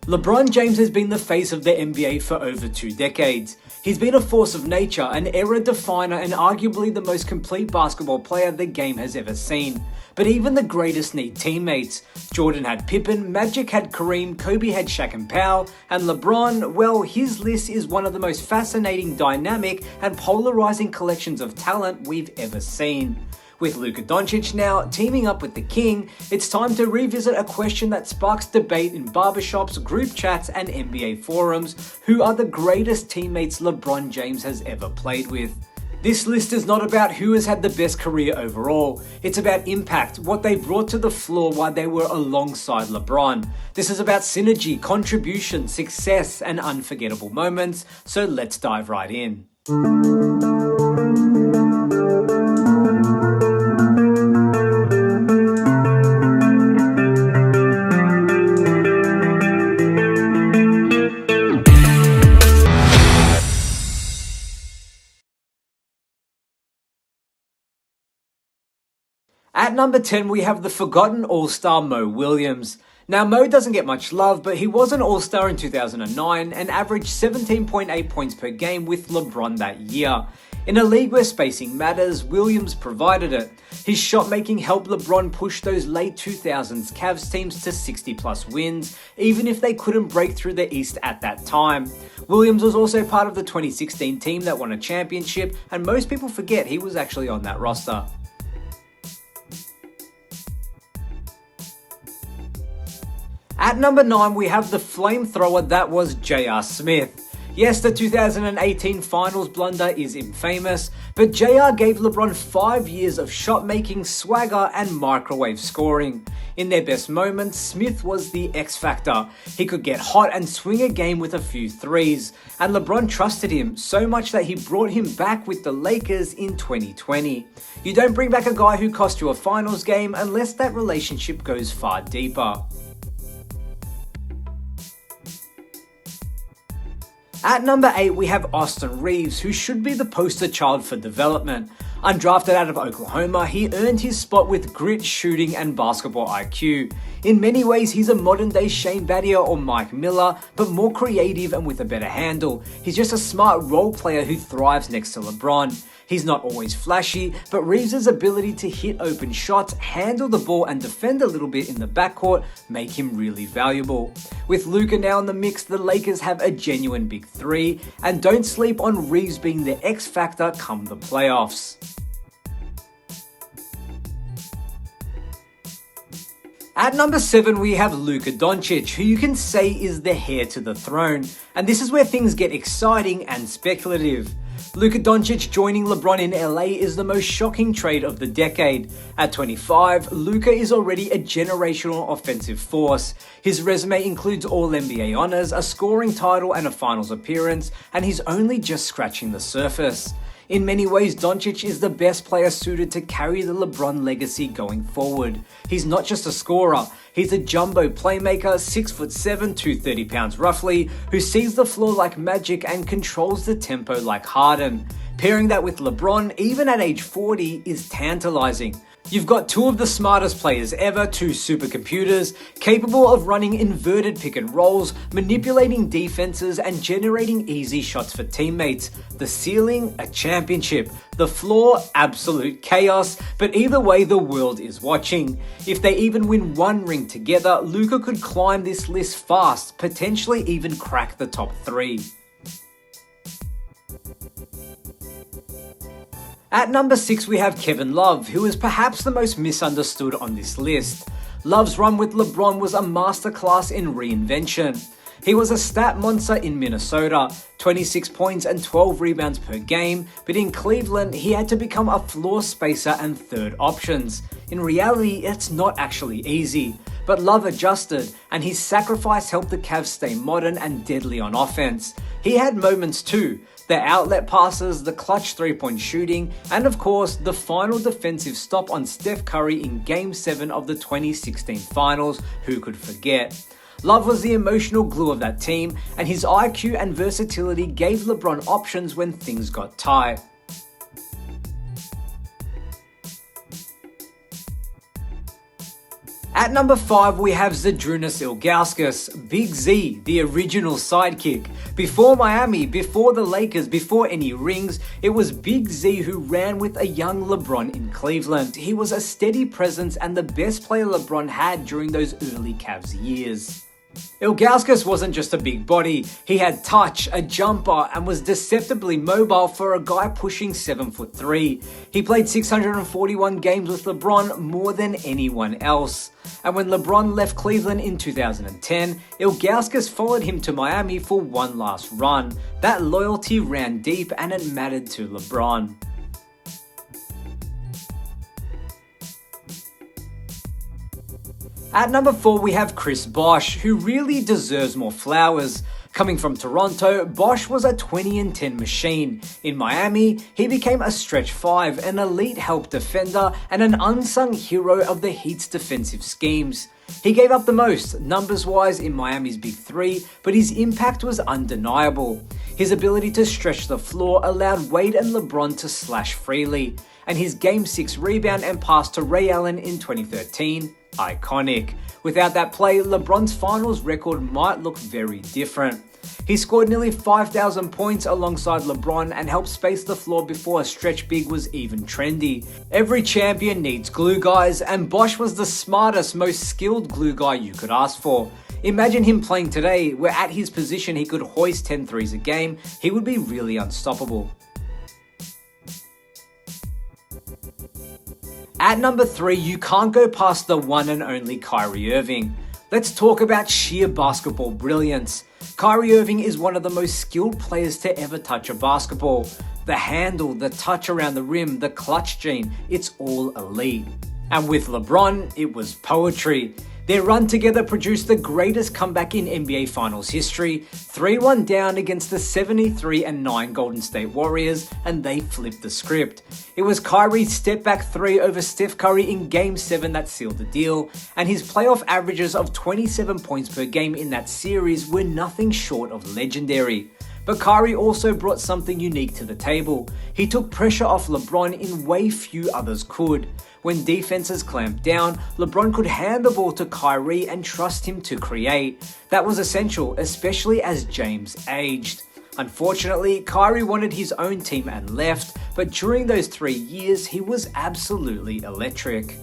LeBron James has been the face of the NBA for over 2 decades. He's been a force of nature, an era definer, and arguably the most complete basketball player the game has ever seen. But even the greatest need teammates. Jordan had Pippen, Magic had Kareem, Kobe had Shaq and Pau, and LeBron, well, his list is one of the most fascinating, dynamic, and polarizing collections of talent we've ever seen. With Luka Dončić now teaming up with the King, it's time to revisit a question that sparks debate in barbershops, group chats, and NBA forums: who are the greatest teammates LeBron James has ever played with? This list is not about who has had the best career overall. It's about impact, what they brought to the floor while they were alongside LeBron. This is about synergy, contribution, success, and unforgettable moments, so let's dive right in. At number 10, we have the forgotten all-star Mo Williams. Now, Mo doesn't get much love, but he was an all-star in 2009 and averaged 17.8 points per game with LeBron that year. In a league where spacing matters, Williams provided it. His shot-making helped LeBron push those late 2000s Cavs teams to 60-plus wins, even if they couldn't break through the East at that time. Williams was also part of the 2016 team that won a championship, and most people forget he was actually on that roster. At number 9, we have the flamethrower that was J.R. Smith. Yes, the 2018 finals blunder is infamous, but JR gave LeBron 5 years of shot-making, swagger, and microwave scoring. In their best moments, Smith was the X factor. He could get hot and swing a game with a few threes, and LeBron trusted him so much that he brought him back with the Lakers in 2020. You don't bring back a guy who cost you a finals game unless that relationship goes far deeper. At number 8, we have Austin Reaves, who should be the poster child for development. Undrafted out of Oklahoma, he earned his spot with grit, shooting, and basketball IQ. In many ways, he's a modern-day Shane Battier or Mike Miller, but more creative and with a better handle. He's just a smart role player who thrives next to LeBron. He's not always flashy, but Reaves' ability to hit open shots, handle the ball, and defend a little bit in the backcourt make him really valuable. With Luka now in the mix, the Lakers have a genuine big three, and don't sleep on Reaves being the X factor come the playoffs. At number 7, we have Luka Dončić, who you can say is the heir to the throne, and this is where things get exciting and speculative. Luka Dončić joining LeBron in LA is the most shocking trade of the decade. At 25, Luka is already a generational offensive force. His resume includes All-NBA honors, a scoring title, and a finals appearance, and he's only just scratching the surface. In many ways, Dončić is the best player suited to carry the LeBron legacy going forward. He's not just a scorer, he's a jumbo playmaker, 6'7", 230 pounds roughly, who sees the floor like Magic and controls the tempo like Harden. Pairing that with LeBron, even at age 40, is tantalizing. You've got two of the smartest players ever, two supercomputers, capable of running inverted pick and rolls, manipulating defenses, and generating easy shots for teammates. The ceiling, a championship. The floor, absolute chaos. But either way, the world is watching. If they even win one ring together, Luka could climb this list fast, potentially even crack the top 3. At number 6, we have Kevin Love, who is perhaps the most misunderstood on this list. Love's run with LeBron was a masterclass in reinvention. He was a stat monster in Minnesota, 26 points and 12 rebounds per game, but in Cleveland, he had to become a floor spacer and third options. In reality, it's not actually easy. But Love adjusted, and his sacrifice helped the Cavs stay modern and deadly on offense. He had moments too. The outlet passes, the clutch three-point shooting, and of course, the final defensive stop on Steph Curry in Game 7 of the 2016 Finals. Who could forget? Love was the emotional glue of that team, and his IQ and versatility gave LeBron options when things got tight. At number 5, we have Zydrunas Ilgauskas, Big Z, the original sidekick. Before Miami, before the Lakers, before any rings, it was Big Z who ran with a young LeBron in Cleveland. He was a steady presence and the best player LeBron had during those early Cavs years. Ilgauskas wasn't just a big body, he had touch, a jumper, and was deceptively mobile for a guy pushing 7'3". He played 641 games with LeBron, more than anyone else. And when LeBron left Cleveland in 2010, Ilgauskas followed him to Miami for one last run. That loyalty ran deep and it mattered to LeBron. At number 4, we have Chris Bosh, who really deserves more flowers. Coming from Toronto, Bosh was a 20-10 machine. In Miami, he became a stretch 5, an elite help defender, and an unsung hero of the Heat's defensive schemes. He gave up the most, numbers-wise, in Miami's Big Three, but his impact was undeniable. His ability to stretch the floor allowed Wade and LeBron to slash freely, and his Game 6 rebound and pass to Ray Allen in 2013, iconic. Without that play, LeBron's finals record might look very different. He scored nearly 5,000 points alongside LeBron and helped space the floor before a stretch big was even trendy. Every champion needs glue guys, and Bosh was the smartest, most skilled glue guy you could ask for. Imagine him playing today, where at his position he could hoist 10 threes a game. He would be really unstoppable. At number 3, you can't go past the one and only Kyrie Irving. Let's talk about sheer basketball brilliance. Kyrie Irving is one of the most skilled players to ever touch a basketball. The handle, the touch around the rim, the clutch gene, it's all elite. And with LeBron, it was poetry. Their run together produced the greatest comeback in NBA Finals history, 3-1 down against the 73-9 Golden State Warriors, and they flipped the script. It was Kyrie's step-back 3 over Steph Curry in Game 7 that sealed the deal, and his playoff averages of 27 points per game in that series were nothing short of legendary. But Kyrie also brought something unique to the table. He took pressure off LeBron in way few others could. When defenses clamped down, LeBron could hand the ball to Kyrie and trust him to create. That was essential, especially as James aged. Unfortunately, Kyrie wanted his own team and left, but during those 3 years, he was absolutely electric.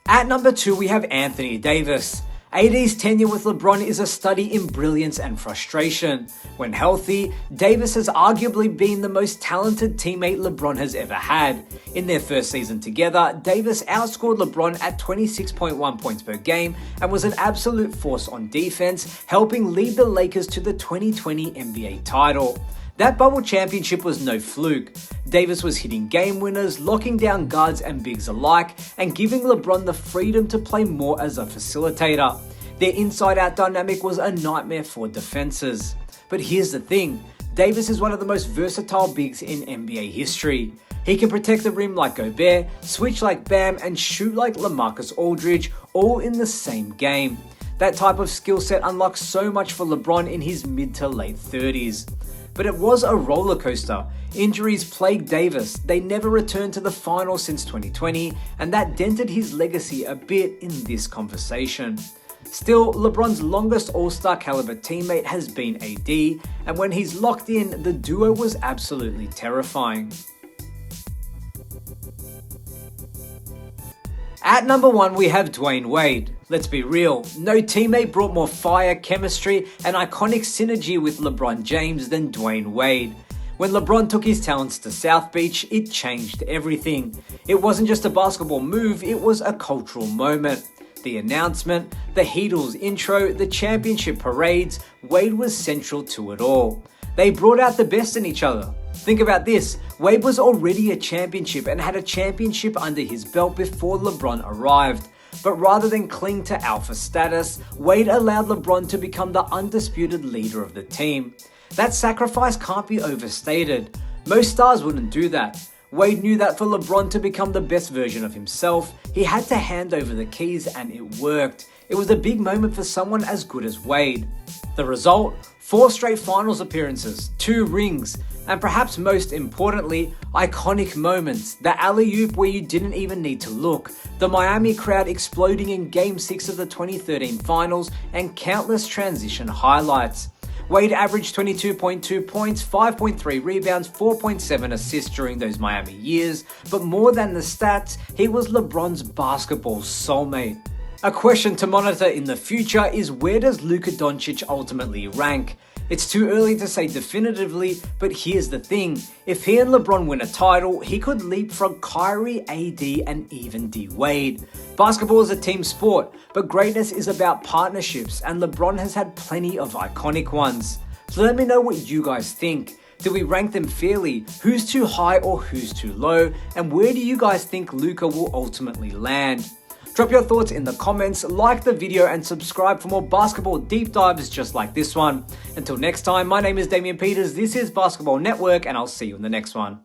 At number 2, we have Anthony Davis. AD's tenure with LeBron is a study in brilliance and frustration. When healthy, Davis has arguably been the most talented teammate LeBron has ever had. In their first season together, Davis outscored LeBron at 26.1 points per game and was an absolute force on defense, helping lead the Lakers to the 2020 NBA title. That bubble championship was no fluke. Davis was hitting game winners, locking down guards and bigs alike, and giving LeBron the freedom to play more as a facilitator. Their inside-out dynamic was a nightmare for defenses. But here's the thing, Davis is one of the most versatile bigs in NBA history. He can protect the rim like Gobert, switch like Bam, and shoot like LaMarcus Aldridge, all in the same game. That type of skill set unlocks so much for LeBron in his mid to late 30s. But it was a roller coaster. Injuries plagued Davis. They never returned to the finals since 2020, and that dented his legacy a bit in this conversation. Still, LeBron's longest all-star caliber teammate has been AD, and when he's locked in, the duo was absolutely terrifying. At number 1, we have Dwyane Wade. Let's be real, no teammate brought more fire, chemistry, and iconic synergy with LeBron James than Dwyane Wade. When LeBron took his talents to South Beach, it changed everything. It wasn't just a basketball move, it was a cultural moment. The announcement, the Heatles intro, the championship parades, Wade was central to it all. They brought out the best in each other. Think about this, Wade was already a championship and had a championship under his belt before LeBron arrived. But rather than cling to alpha status, Wade allowed LeBron to become the undisputed leader of the team. That sacrifice can't be overstated. Most stars wouldn't do that. Wade knew that for LeBron to become the best version of himself, he had to hand over the keys, and it worked. It was a big moment for someone as good as Wade. The result? 4 straight finals appearances, 2 rings, and perhaps most importantly, iconic moments. The alley-oop where you didn't even need to look, the Miami crowd exploding in Game 6 of the 2013 finals, and countless transition highlights. Wade averaged 22.2 points, 5.3 rebounds, 4.7 assists during those Miami years, but more than the stats, he was LeBron's basketball soulmate. A question to monitor in the future is, where does Luka Dončić ultimately rank? It's too early to say definitively, but here's the thing. If he and LeBron win a title, he could leapfrog Kyrie, AD, and even D Wade. Basketball is a team sport, but greatness is about partnerships, and LeBron has had plenty of iconic ones. So let me know what you guys think. Do we rank them fairly? Who's too high or who's too low? And where do you guys think Luka will ultimately land? Drop your thoughts in the comments, like the video, and subscribe for more basketball deep dives just like this one. Until next time, my name is Damian Peters, this is Basketball Network, and I'll see you in the next one.